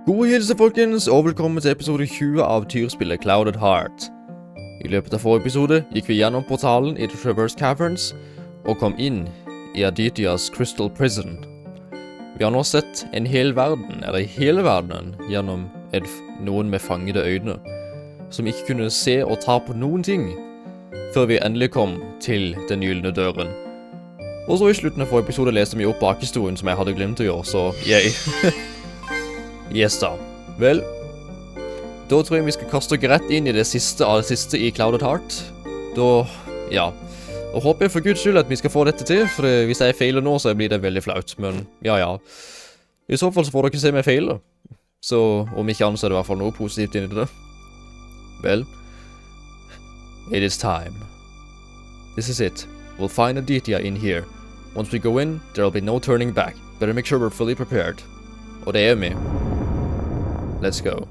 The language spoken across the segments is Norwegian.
God hilse folkens, og velkommen til episode 20 av tyrspillet Cloudedheart. I løpet av forrige episode gikk vi gjennom portalen i The Traverse Caverns og kom inn i Aditya's Crystal Prison. Vi har nå sett en hel verden, eller hele verdenen, gjennom noen med fangede øyne, som ikke kunne se og ta på noen ting, før vi endelig kom til den gyllene døren. Og så i slutten av forrige episode leste vi opp bakhistorien som jeg hadde glemt å gjøre, så yay. Yes da. Vel, da tror jeg vi skal kaste oss rett inn i det siste av det siste i Cloudedheart. Da, ja. Og håper jeg for Guds skyld at vi skal få dette til, for hvis jeg feiler nå, så blir det veldig flaut. Men, ja. I så fall så får dere se meg feile. Så, om ikke annet så er det i hvert fall noe positivt inn i det. Vel, it is time. This is it. We'll find Aditya in here. Once we go in, there'll be no turning back. Better make sure we're fully prepared. Og det er vi. Let's go.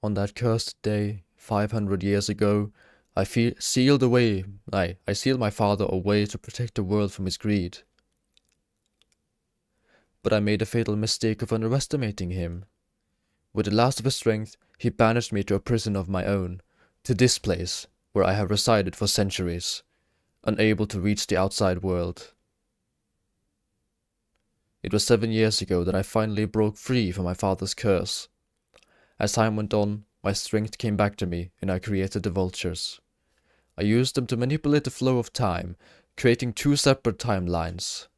On that cursed day, 500 years ago, I sealed my father away to protect the world from his greed. But I made a fatal mistake of underestimating him. With the last of his strength, he banished me to a prison of my own, to this place, where I have resided for centuries, unable to reach the outside world. It was 7 years ago that I finally broke free from my father's curse. As time went on, my strength came back to me, and I created the vultures. I used them to manipulate the flow of time, creating 2 separate timelines.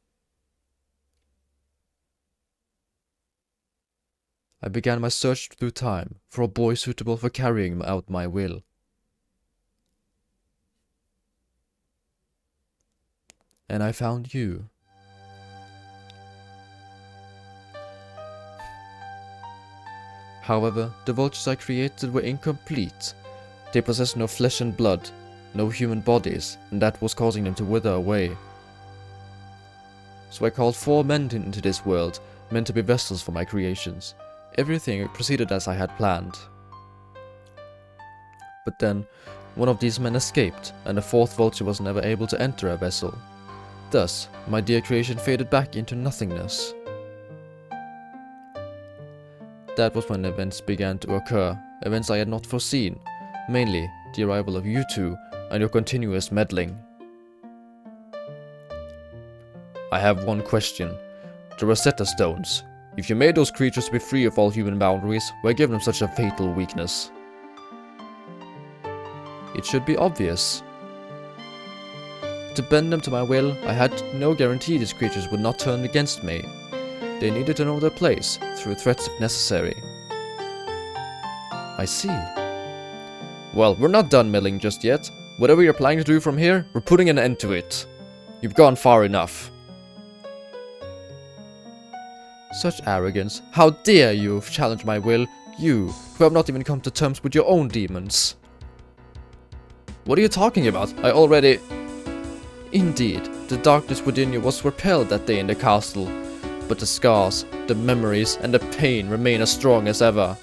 I began my search through time for a boy suitable for carrying out my will. And I found you. However, the vultures I created were incomplete. They possessed no flesh and blood, no human bodies, and that was causing them to wither away. So I called 4 men into this world, meant to be vessels for my creations. Everything proceeded as I had planned. But then, one of these men escaped, and the 4th vulture was never able to enter a vessel. Thus, my dear creation faded back into nothingness. That was when events began to occur, events I had not foreseen, mainly the arrival of you 2 and your continuous meddling. I have one question. The Rosetta Stones. If you made those creatures to be free of all human boundaries, why give them such a fatal weakness? It should be obvious. To bend them to my will, I had no guarantee these creatures would not turn against me. They needed to know their place, through threats if necessary. I see. Well, we're not done meddling just yet. Whatever you're planning to do from here, we're putting an end to it. You've gone far enough. Such arrogance. How dare you challenge my will, you, who have not even come to terms with your own demons? What are you talking about? I already... Indeed, the darkness within you was repelled that day in the castle, but the scars, the memories, and the pain remain as strong as ever.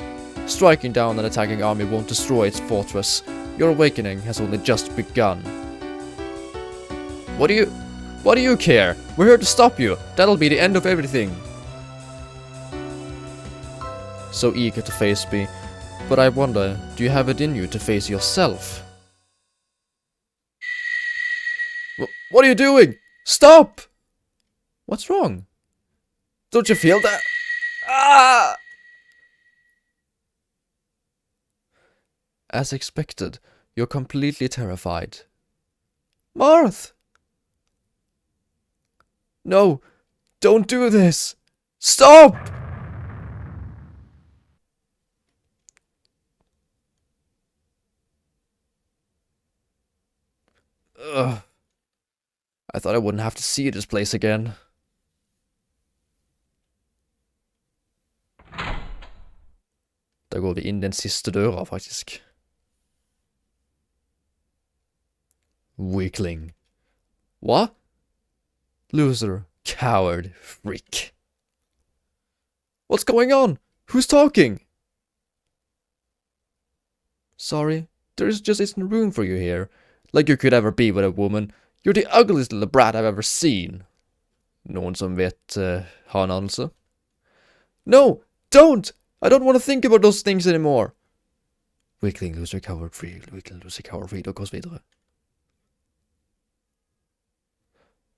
Striking down an attacking army won't destroy its fortress. Your awakening has only just begun. What do you care? We're here to stop you. That'll be the end of everything. So eager to face me, but I wonder, do you have it in you to face yourself? What are you doing? Stop! What's wrong? Don't you feel that? Ah! As expected, you're completely terrified. Marth! No, don't do this! Stop! Ugh. I thought I wouldn't have to see this place again. Da går vi inn den siste døra, faktisk. Weakling. What? Loser. Coward. Freak. What's going on? Who's talking? Sorry, there just isn't room for you here. Like you could ever be with a woman. You're the ugliest little brat I've ever seen. Noen som vet ha en anelse? No, don't! I don't want to think about those things anymore. Weakling, loser, coward, free. Weakling, loser, coward, free. Og så videre.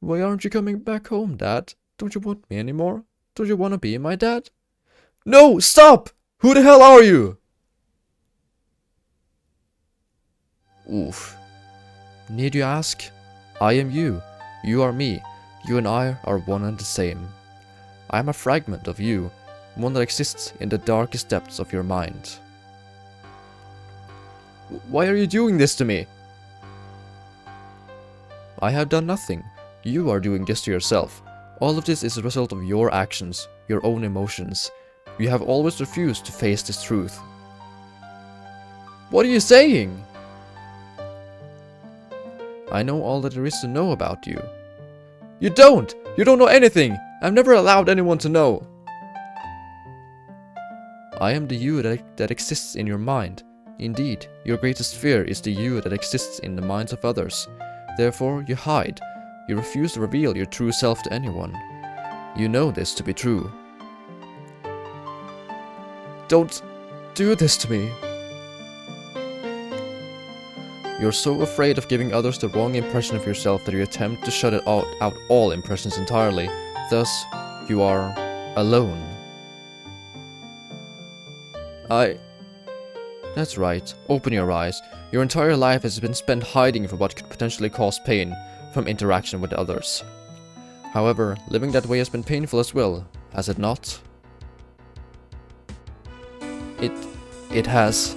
Why aren't you coming back home, Dad? Don't you want me anymore? Don't you want to be my dad? No, stop! Who the hell are you? Oof. Need you ask? I am you. You are me. You and I are one and the same. I am a fragment of you, one that exists in the darkest depths of your mind. Why are you doing this to me? I have done nothing. You are doing this to yourself. All of this is a result of your actions, your own emotions. You have always refused to face this truth. What are you saying? I know all that there is to know about you. You don't! You don't know anything! I've never allowed anyone to know. I am the you that exists in your mind. Indeed, your greatest fear is the you that exists in the minds of others. Therefore, you hide. You refuse to reveal your true self to anyone. You know this to be true. Don't do this to me. You're so afraid of giving others the wrong impression of yourself that you attempt to shut out all impressions entirely. Thus, you are alone. That's right. Open your eyes. Your entire life has been spent hiding from what could potentially cause pain from interaction with others. However, living that way has been painful as well, has it not? It has.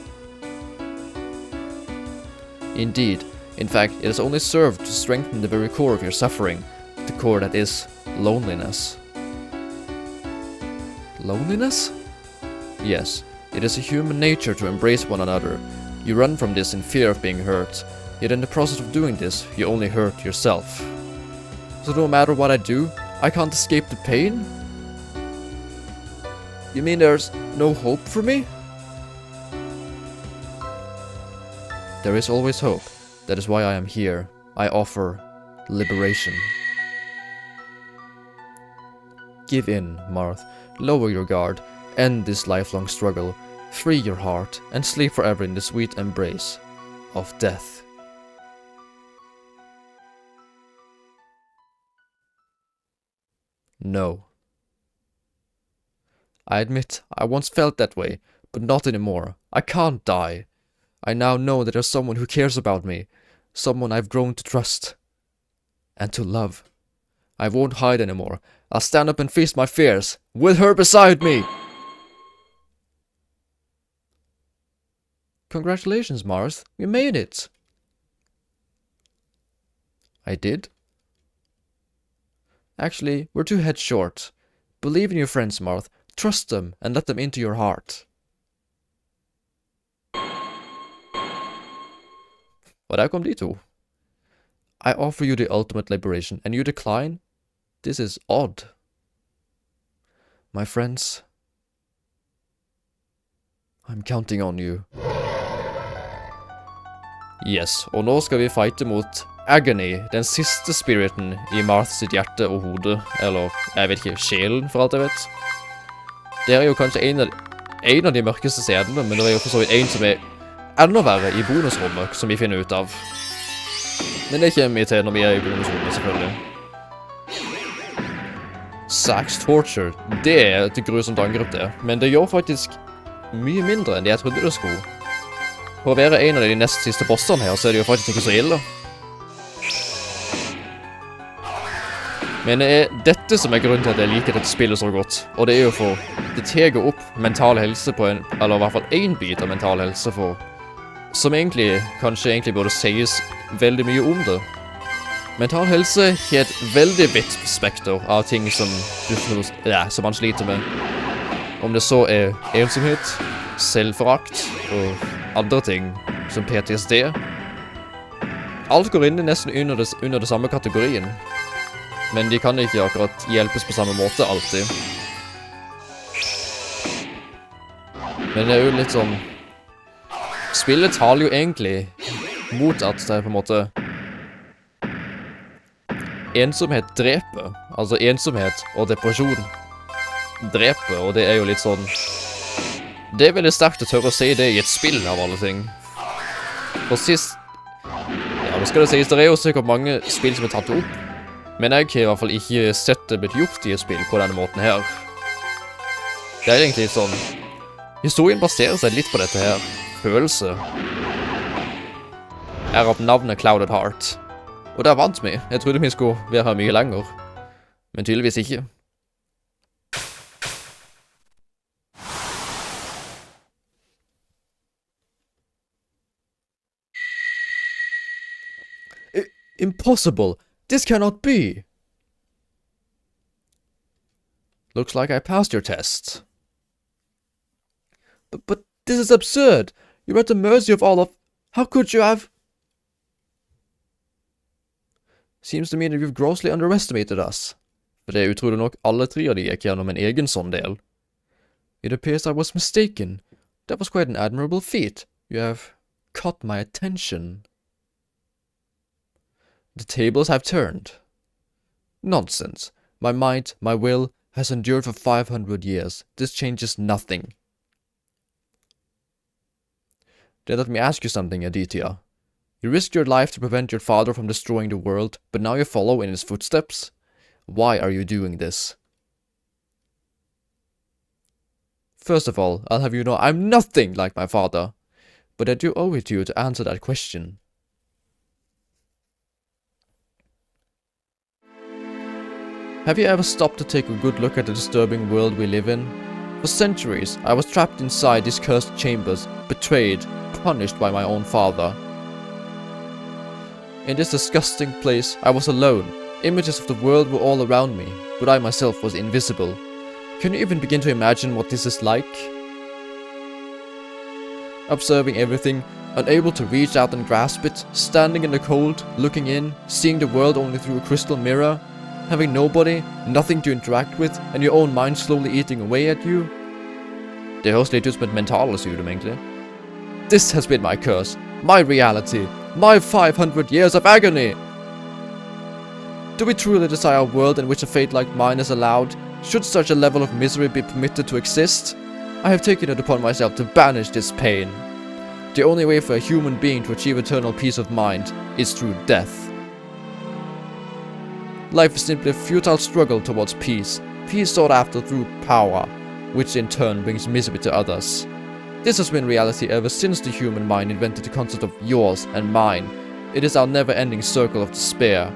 Indeed. In fact, it has only served to strengthen the very core of your suffering, the core that is loneliness. Loneliness? Yes, it is a human nature to embrace one another. You run from this in fear of being hurt, yet in the process of doing this, you only hurt yourself. So no matter what I do, I can't escape the pain? You mean there's no hope for me? There is always hope. That is why I am here. I offer liberation. Give in, Marth. Lower your guard. End this lifelong struggle. Free your heart and sleep forever in the sweet embrace of death. No. I admit, I once felt that way, but not anymore. I can't die. I now know that there's someone who cares about me, someone I've grown to trust and to love. I won't hide anymore. I'll stand up and face my fears, with her beside me! Congratulations, Marth. You made it! I did? Actually, we're 2 heads short. Believe in your friends, Marth. Trust them and let them into your heart. Og der kom de 2. I offer you the ultimate liberation, and you decline? This is odd. My friends, I'm counting on you. Yes, og nå skal vi fighte mot Agony, den siste spiriten i Marth sitt hjerte og hode, eller, jeg vet ikke, sjelen for alt jeg vet. Det er jo kanskje en av de mørkeste scenene, men det er jo for så vidt en som er enda verre i bonusrommet, som vi finner ut av. Men det kommer vi til når vi er i bonusrommet, selvfølgelig. Sax Torture, det er et grusomt angrep det, men det gjør faktisk mye mindre enn det jeg trodde det skulle. For å være en av de nest siste bossene her, så er det jo faktisk ikke så ille. Men det er dette som er grunnen til at jeg liker dette spillet så godt, og det er jo for det teger opp mental helse på en, eller i hvert fall en bit av mental helse for, som kanskje burde sies veldig mye om det. Mental helse har et veldig vidt spekter av ting som man sliter med. Om det så er ensomhet, selvforakt og andre ting som PTSD. Alt går inn nesten under det samme kategorien. Men de kan ikke akkurat hjelpes på samme måte alltid. Men det er jo litt sånn Spillet taler jo egentlig mot at det er på en måte ensomhet dreper. Altså ensomhet og depresjon dreper, og det er jo litt sånn... Det er veldig sterkt å tørre å si det i et spill av alle ting. For sist... Ja, nå skal det sies, det er jo sikkert mange spill som er tatt opp, men jeg har i hvert fall ikke sett det blitt gjort i et spill på denne måten her. Det er egentlig litt sånn... Historien baserer seg litt på dette her. Følelse. Er av navnet Cloudedheart. Og der vant vi. Jeg trodde vi skulle være her mye lenger. Men tydeligvis ikke. Impossible! This cannot be! Looks like I passed your test. But this is absurd! You're at the mercy of all of... How could you have... Seems to me that you've grossly underestimated us. For det er utrolig nok alle tre av de gikk gjennom en egen sånn del. It appears I was mistaken. That was quite an admirable feat. You have caught my attention. The tables have turned. Nonsense. My might, my will, has endured for 500 years. This changes nothing. Then let me ask you something, Aditya. You risked your life to prevent your father from destroying the world, but now you follow in his footsteps? Why are you doing this? First of all, I'll have you know I'm nothing like my father, but I do owe it to you to answer that question. Have you ever stopped to take a good look at the disturbing world we live in? For centuries, I was trapped inside these cursed chambers, betrayed, punished by my own father. In this disgusting place, I was alone. Images of the world were all around me, but I myself was invisible. Can you even begin to imagine what this is like? Observing everything, unable to reach out and grasp it, standing in the cold, looking in, seeing the world only through a crystal mirror, having nobody, nothing to interact with, and your own mind slowly eating away at you. Det høres litt ut som et mentalsykdom, egentlig. This has been my curse, my reality, my 500 years of agony! Do we truly desire a world in which a fate like mine is allowed? Should such a level of misery be permitted to exist? I have taken it upon myself to banish this pain. The only way for a human being to achieve eternal peace of mind is through death. Life is simply a futile struggle towards peace, peace sought after through power, which in turn brings misery to others. This has been reality ever since the human mind invented the concept of yours and mine. It is our never-ending circle of despair.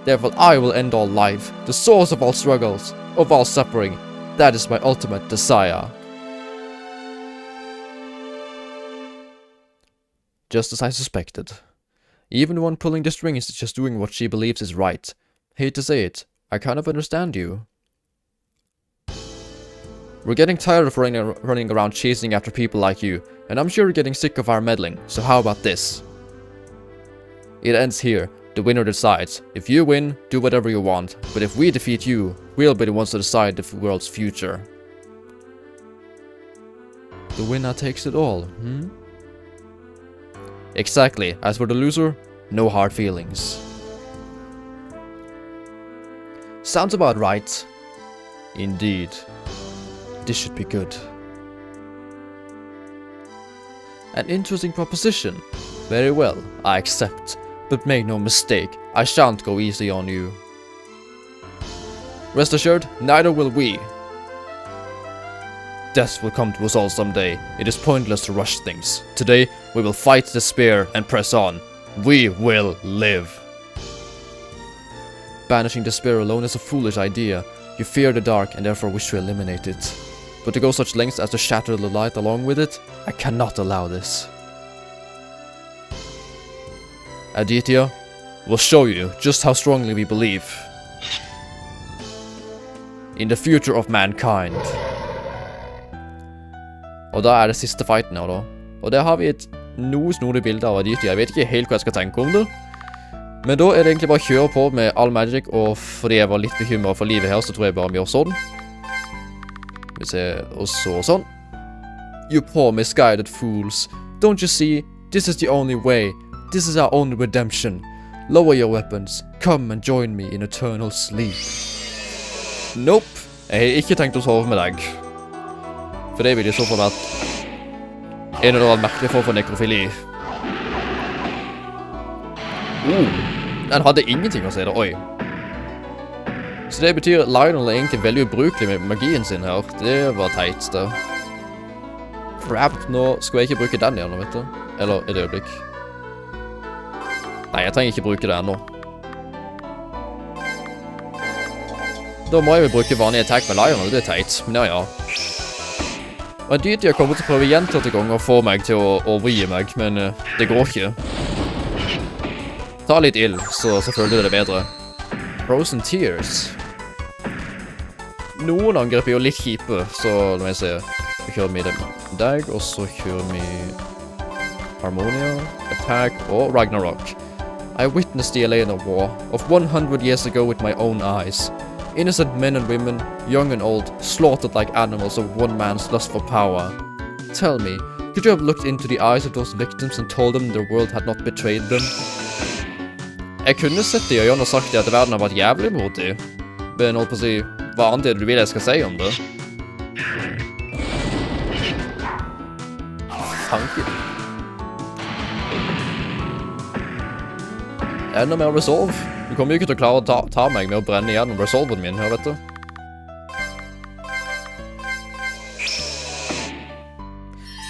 Therefore I will end all life, the source of all struggles, of all suffering. That is my ultimate desire. Just as I suspected. Even the one pulling the strings is just doing what she believes is right. Hate to say it, I kind of understand you. We're getting tired of running around chasing after people like you, and I'm sure you're getting sick of our meddling, so how about this? It ends here. The winner decides. If you win, do whatever you want, but if we defeat you, we'll be the ones to decide the world's future. The winner takes it all, Exactly. As for the loser, no hard feelings. Sounds about right. Indeed. This should be good. An interesting proposition. Very well, I accept. But make no mistake, I shan't go easy on you. Rest assured, neither will we. Death will come to us all someday. It is pointless to rush things. Today, we will fight despair and press on. We will live. Banishing despair alone is a foolish idea. You fear the dark and therefore wish to eliminate it. But to go such lengths as to shatter the light along with it, I cannot allow this. Aditya, we'll show you just how strongly we believe in the future of mankind. Og da er det siste fighten her da. Og der har vi et noe snodig bilde av Aditya. Jeg vet ikke helt hva jeg skal tenke om det. Men da er det egentlig bare å kjøre på med all magic, og fordi jeg var litt bekymret for livet her, så tror jeg bare vi gjør sånn. Vi ser, og så sånn. You poor misguided fools. Don't you see? This is the only way. This is our only redemption. Lower your weapons. Come and join me in eternal sleep. Nope. Jeg har ikke tenkt å sove med deg. For det vil i så fall vært en eller annen merkelig form for nekrofili. Den hadde ingenting å si der. Oi. Så det betyr at Lionel er egentlig veldig ubrukelig med magien sin her. Det var teit det. Crap, nå skal jeg ikke bruke den igjen, vet du. Eller et øyeblikk. Nei, jeg trenger ikke bruke det ennå. Da må jeg vel bruke vanlig attack med Lionel, det er teit. Men ja. Og en dyrt jeg kommer til å prøve gjentatte ganger å få meg til å overgi meg, men det går ikke. Ta litt ild, så selvfølgelig er det bedre. Frozen Tears. Noen angrep er jo litt kjipe, så la meg se. Vi kjører med deg, og så kjører vi Harmonia, Attack og Ragnarok. I witnessed the Elena War of 100 years ago with my own eyes. Innocent men and women, young and old, slaughtered like animals of one man's lust for power. Tell me, could you have looked into the eyes of those victims and told them the world had not betrayed them? Jeg kunne sett i øynene og sagt at verden har vært jævlig mot dem. Men holdt på å si, hva annet er det du vil jeg skal si om det? Tanke. Enda mer resolve. Du kommer jo ikke til å klare å ta meg med å brenne igjennom resolven min her, vet du.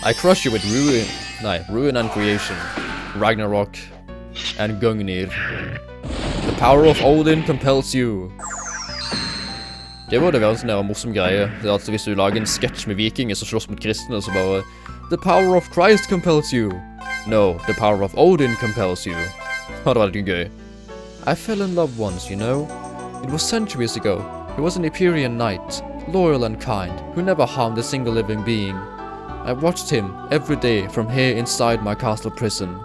I crush you with ruin and creation, Ragnarok and Gungnir. The power of Odin compels you. Det må det være en sånn der morsom greie. Det er at hvis du lager en sketsj med vikinger som slåss mot kristne, så bare The power of Christ compels you. No, the power of Odin compels you. Det var litt gøy. I fell in love once, you know. It was centuries ago. He was an Empyrean knight, loyal and kind, who never harmed a single living being. I watched him every day from here inside my castle prison.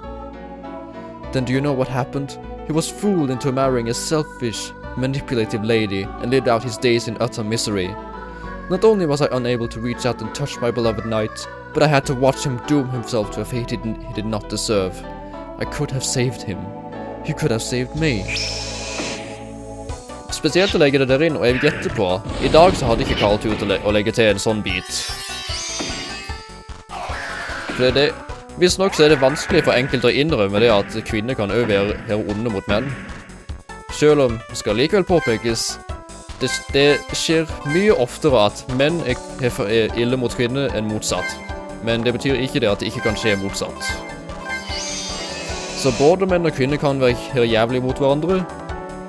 Then do you know what happened? He was fooled into marrying a selfish, manipulative lady and lived out his days in utter misery. Not only was I unable to reach out and touch my beloved knight, but I had to watch him doom himself to a fate he did not deserve. I could have saved him. He could have saved me. Spesielt å legge det der inn, og jeg gjetter på. I dag så hadde ikke Karl tur til å legge til en sånn bit. For det, hvis nok så er det vanskelig for enkelte å innrømme det at kvinner kan også være onde mot menn. Selv om det skal likevel påpekes, det skjer mye oftere at menn er ille mot kvinner enn motsatt. Men det betyr ikke det at det ikke kan skje motsatt. Så både menn og kvinner kan være jævlig mot hverandre,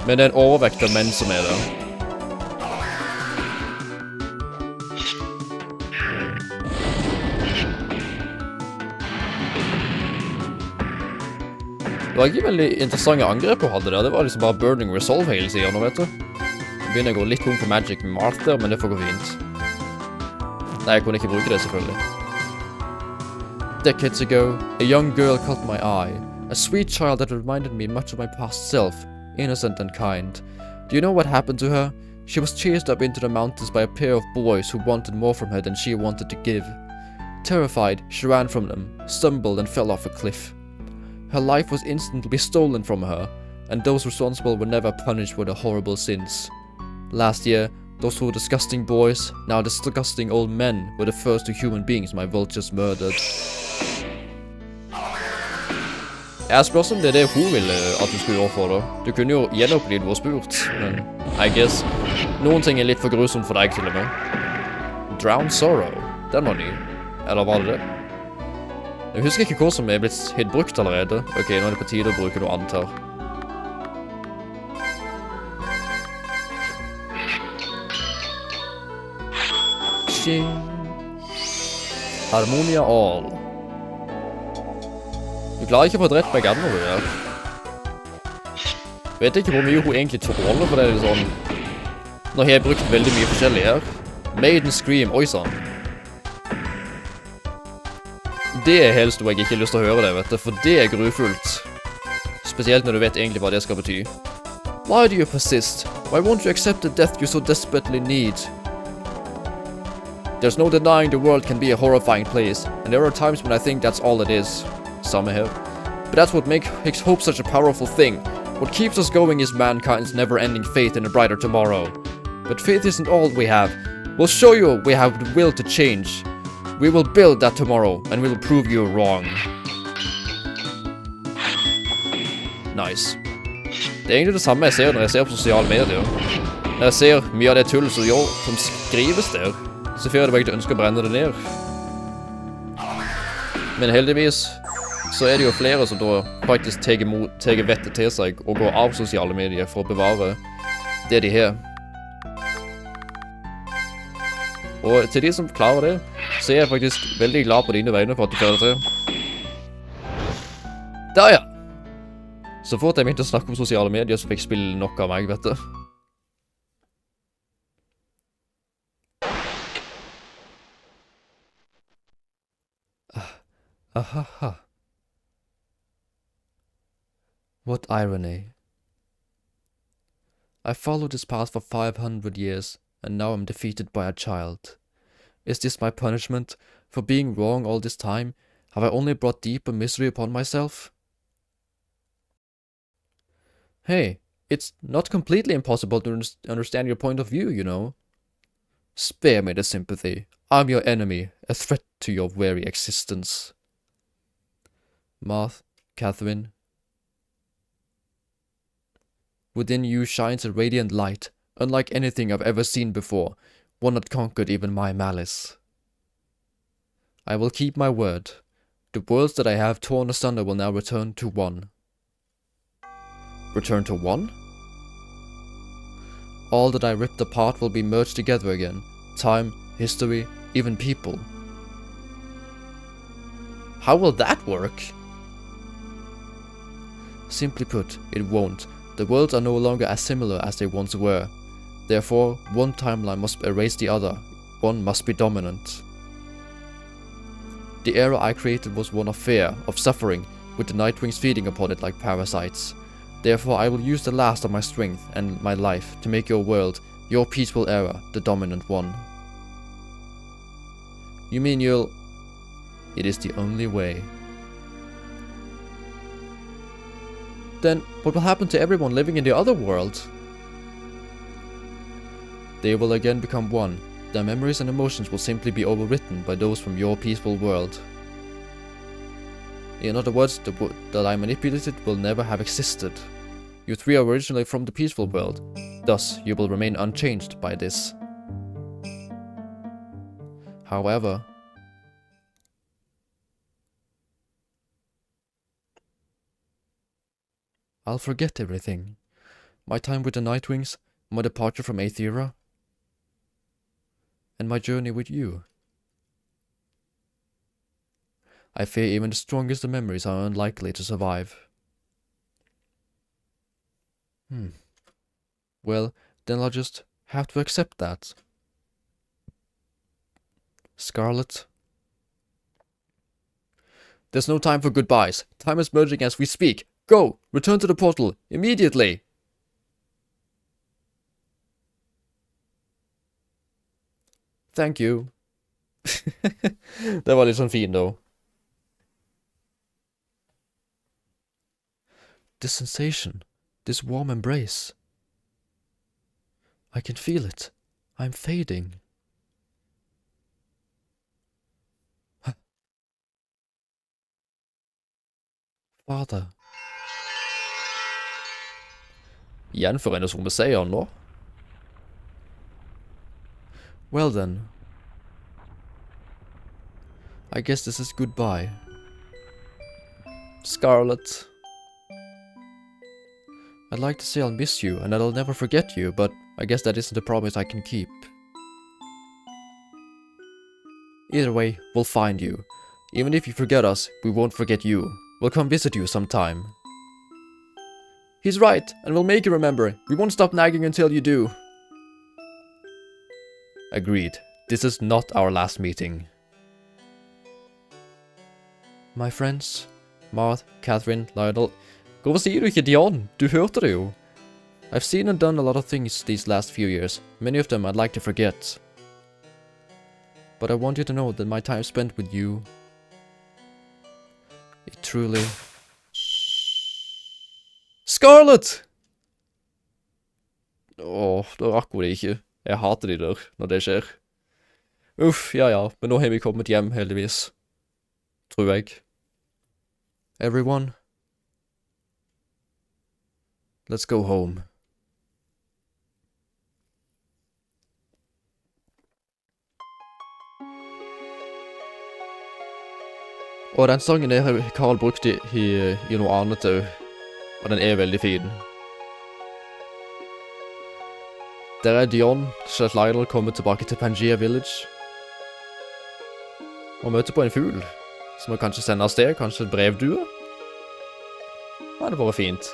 men det er en overvekt av menn som er det. Det var ikke veldig interessante angrep hun hadde der. Det var liksom bare burning resolve hele siden nå, vet du. Jeg begynner å gå litt tom for magic med Martha, men det får gå fint. Nei, jeg kunne ikke bruke det selvfølgelig. Decades ago, a young girl caught my eye. A sweet child that reminded me much of my past self, innocent and kind. Do you know what happened to her? She was chased up into the mountains by a pair of boys who wanted more from her than she wanted to give. Terrified, she ran from them, stumbled and fell off a cliff. Her life was instantly stolen from her, and those responsible were never punished for their horrible sins. Last year, those two disgusting boys, now disgusting old men, were the first two human beings my vultures murdered. Jeg spør om det er det hun ville at du skulle gjøre for det. Du kunne jo gjenopplive vår spurt, men I guess noen ting er litt for grusomt for deg til og med. Drown Sorrow, den var ny. Eller var det det? Jeg husker ikke hva som er blitt brukt allerede. Ok, nå er det på tide å bruke noe annet her. Harmonia All. Du klarer ikke å få drept meg ennå, det der. Vet ikke hvor mye hun egentlig tåler, for det er sånn. Nå har jeg brukt veldig mye forskjellig her. Maiden Scream, oi sann. Det er helst noe jeg ikke har lyst til å høre det, vet du, for det er grufullt. Spesielt når du vet egentlig hva det skal bety. Why do you persist? Why won't you accept the death you so desperately need? There's no denying the world can be a horrifying place, and there are times when I think that's all it is. Some have. But that's what makes hope such a powerful thing. What keeps us going is mankind's never-ending faith in a brighter tomorrow. But faith isn't all we have. We'll show you we have the will to change. We will build that tomorrow, and we will prove you wrong. Nice. Det er egentlig det samme jeg ser når jeg ser på sosiale medier. Når jeg ser mye av det tull som skrives der, så fører det meg til å ønske å brenne det ned. Men heldigvis så er det jo flere som da faktisk teger vettet til seg og går av sosiale medier for å bevare det de har. Og til de som klarer det, så er jeg faktisk veldig glad på dine vegne for at du fører til. Der ja! Så fort jeg begynte å snakke om sosiale medier, så fikk spillet nok av meg, vet du. Ahaha. What irony. I followed this path for 500 years, and now I'm defeated by a child. Is this my punishment for being wrong all this time? Have I only brought deeper misery upon myself? Hey, it's not completely impossible to understand your point of view, you know. Spare me the sympathy. I'm your enemy, a threat to your very existence. Marth, Catherine. Within you shines a radiant light, unlike anything I've ever seen before, one that conquered even my malice. I will keep my word. The worlds that I have torn asunder will now return to one. Return to one? All that I ripped apart will be merged together again. Time, history, even people. How will that work? Simply put, it won't. The worlds are no longer as similar as they once were. Therefore, one timeline must erase the other. One must be dominant. The era I created was one of fear, of suffering, with the Nightwings feeding upon it like parasites. Therefore, I will use the last of my strength and my life to make your world, your peaceful era, the dominant one. You mean you'll... It is the only way. Then, what will happen to everyone living in the other world? They will again become one. Their memories and emotions will simply be overwritten by those from your peaceful world. In other words, the world that I manipulated will never have existed. You three are originally from the peaceful world. Thus, you will remain unchanged by this. However... I'll forget everything. My time with the Nightwings, my departure from Aethera, and my journey with you. I fear even the strongest of memories are unlikely to survive. Well, then I'll just have to accept that. Scarlet? There's no time for goodbyes. Time is merging as we speak. Go! Return to the portal! Immediately! Thank you. Det var litt sånn fin, da. This sensation, this warm embrace. I can feel it. I'm fading. Father. Igjen for henne som med seieren nå. Well then. I guess this is goodbye. Scarlet. I'd like to say I'll miss you and that I'll never forget you, but I guess that isn't a promise I can keep. Either way, we'll find you. Even if you forget us, we won't forget you. We'll come visit you sometime. He's right, and we'll make you remember. We won't stop nagging until you do. Agreed. This is not our last meeting. My friends, Marth, Catherine, Lionel. Hvorfor sier du ikke Dion? Du hørte det jo. I've seen and done a lot of things these last few years. Many of them I'd like to forget. but I want you to know that my time spent with you, it truly... Scarlett! Åh, da rakk hun det ikke. Jeg hater de der, når det skjer. Uff, ja, men nå har vi kommet hjem, heldigvis. Tror jeg. Everyone, let's go home. Og den sangen der har Carl brukt i noe annet òg, og den er veldig fin. Der er Dion, slik Lionel kommer tilbake til Pangea Village, og møter på en fugl, som han kanskje sender av sted, kanskje et brevdue? Ja, det var fint.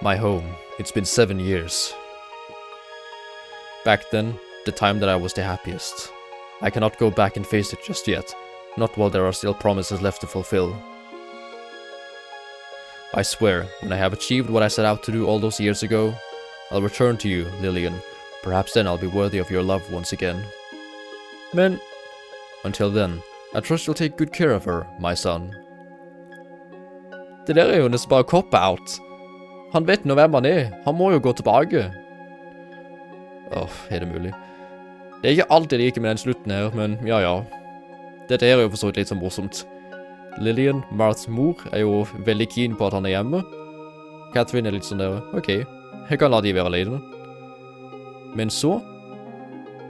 My home, it's been 7 years. Back then, the time that I was the happiest. I cannot go back and face it just yet, not while there are still promises left to fulfill. I swear, when I have achieved what I set out to do all those years ago, I'll return to you, Lillian. Perhaps then I'll be worthy of your love once again. Men, until then, I trust you'll take good care of her, my son. Det der er jo nesten bare cop-out. Han vet nå hvem han er. Han må jo gå tilbake. Er det mulig? Det er ikke alltid jeg liker med den slutten her, men ja. Dette er jo for så vidt litt så morsomt. Lillian, Marths mor, er jo veldig keen på at han er hjemme. Catherine er litt sånn der, ok, jeg kan la de være alene. Men så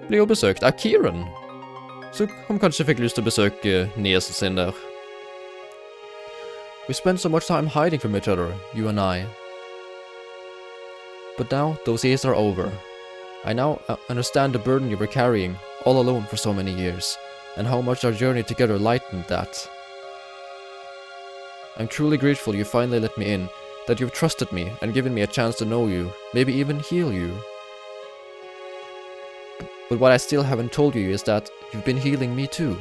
blir hun besøkt av Kieran, så han kanskje fikk lyst til å besøke niesen sin der. We spent so much time hiding from each other, you and I. But now those years are over. I now understand the burden you were carrying, all alone for so many years, and how much our journey together lightened that. I'm truly grateful you finally let me in, that you've trusted me and given me a chance to know you, maybe even heal you. But what I still haven't told you is that you've been healing me too.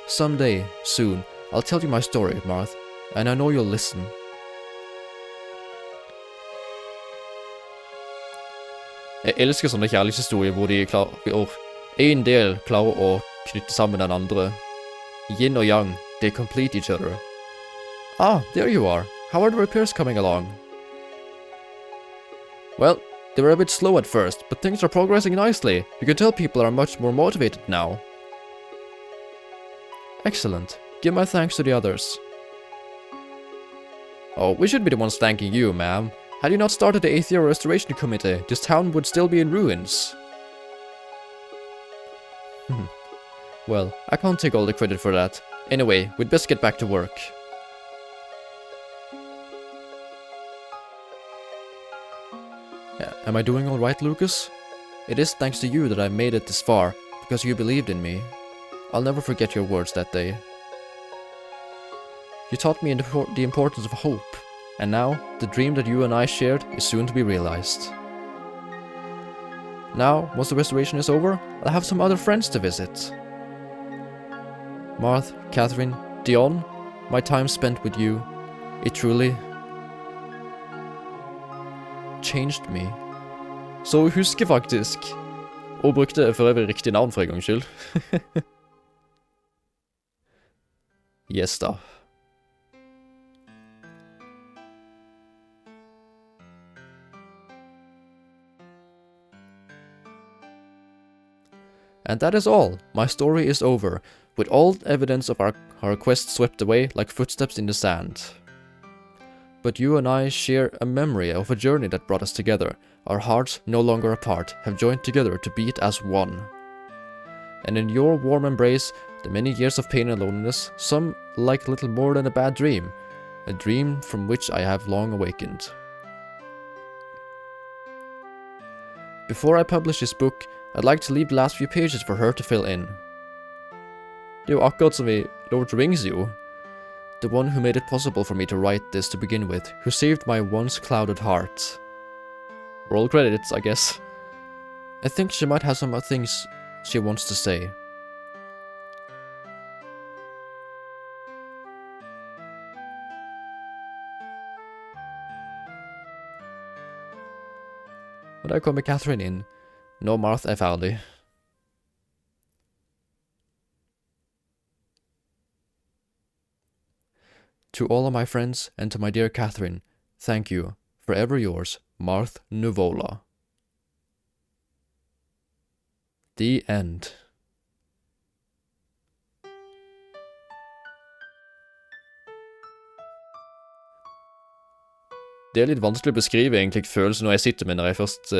Someday, soon, I'll tell you my story, Marth, and I know you'll listen. Jeg elsker sånne kjærlighetshistorier hvor en del klarer å knytte sammen den andre. Yin og yang, they complete each other. Ah, there you are. How are the repairs coming along? Well, they were a bit slow at first, but things are progressing nicely. You can tell people are much more motivated now. Excellent. Give my thanks to the others. Oh, we should be the ones thanking you, ma'am. Had you not started the 8th Year Restoration Committee, this town would still be in ruins. Well, I can't take all the credit for that. Anyway, we'd best get back to work. Am I doing alright, Lucas? It is thanks to you that I made it this far, because you believed in me. I'll never forget your words that day. You taught me the importance of hope, and now, the dream that you and I shared is soon to be realized. Now, once the restoration is over, I'll have some other friends to visit. Marth, Catherine, Dion, my time spent with you, it truly changed me. Så hun husker faktisk, og brukte for øvrig riktig navn for en gangs skyld. Yes da. And that is all. My story is over, with all evidence of our quest swept away like footsteps in the sand. But you and I share a memory of a journey that brought us together. Our hearts, no longer apart, have joined together to beat as one. And in your warm embrace, the many years of pain and loneliness, some like little more than a bad dream, a dream from which I have long awakened. Before I publish this book, I'd like to leave the last few pages for her to fill in. Det er jo akkurat som i Lord of the Rings jo. The one who made it possible for me to write this to begin with, who saved my once clouded heart. Roll credits, I guess. I think she might have some other things she wants to say. Og der kommer Catherine inn, når Marth er ferdig. To all of my friends and to my dear Catherine, thank you, forever yours, Marth Nuvola. The end. Det er litt vanskelig å beskrive egentlig følelsen når jeg sitter med når jeg først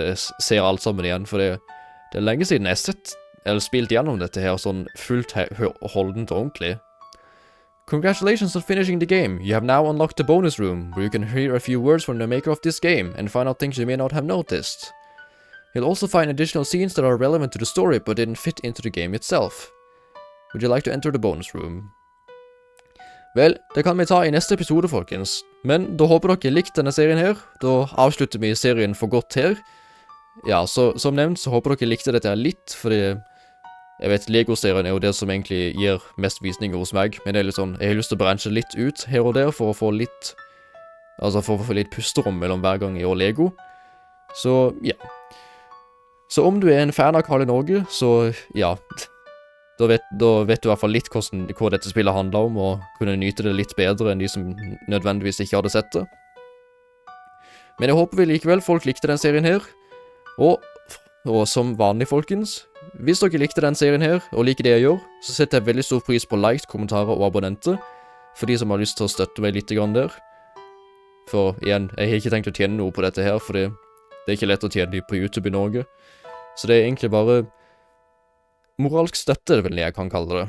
ser alt sammen igjen, for det er lenge siden jeg har sett, eller spilt gjennom dette her sånn fullt holdent og ordentlig. Congratulations on finishing the game. You have now unlocked the bonus room, where you can hear a few words from the maker of this game, and find out things you may not have noticed. You'll also find additional scenes that are relevant to the story, but didn't fit into the game itself. Would you like to enter the bonus room? Vel, det kan vi ta i neste episode, folkens. Men da håper dere likte denne serien her. Da avslutter vi serien for godt her. Ja, så som nevnt så håper dere likte dette her litt, fordi jeg vet, Lego-serien er jo det som egentlig gir mest visninger hos meg, men det er litt sånn, jeg har lyst til å branche litt ut her og der for å få litt, altså for å få litt pusterom mellom hver gang jeg gjør Lego. Så, ja. Så om du er en fan av Karl i Norge, så, ja, da vet du i hvert fall litt hva dette spillet handler om, og kunne nyte det litt bedre enn de som nødvendigvis ikke hadde sett det. Men jeg håper vi likevel folk likte den serien her, og som vanlig, folkens, hvis dere likte den serien her, og liker det jeg gjør, så setter jeg veldig stor pris på likes, kommentarer og abonnenter, for de som har lyst til å støtte meg litt grann der. For igjen, jeg har ikke tenkt å tjene noe på dette her, for det er ikke lett å tjene på YouTube i Norge. Så det er egentlig bare moralsk støtte, det vel jeg kan kalle det.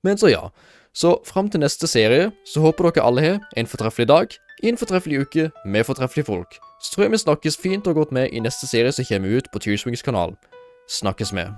Men så ja, så frem til neste serie, så håper dere alle her en fortreffelig dag, en fortreffelig uke med fortreffelige folk. Så tror jeg vi snakkes fint og godt med i neste serie som kommer ut på Tusen kanal. Snakkes med.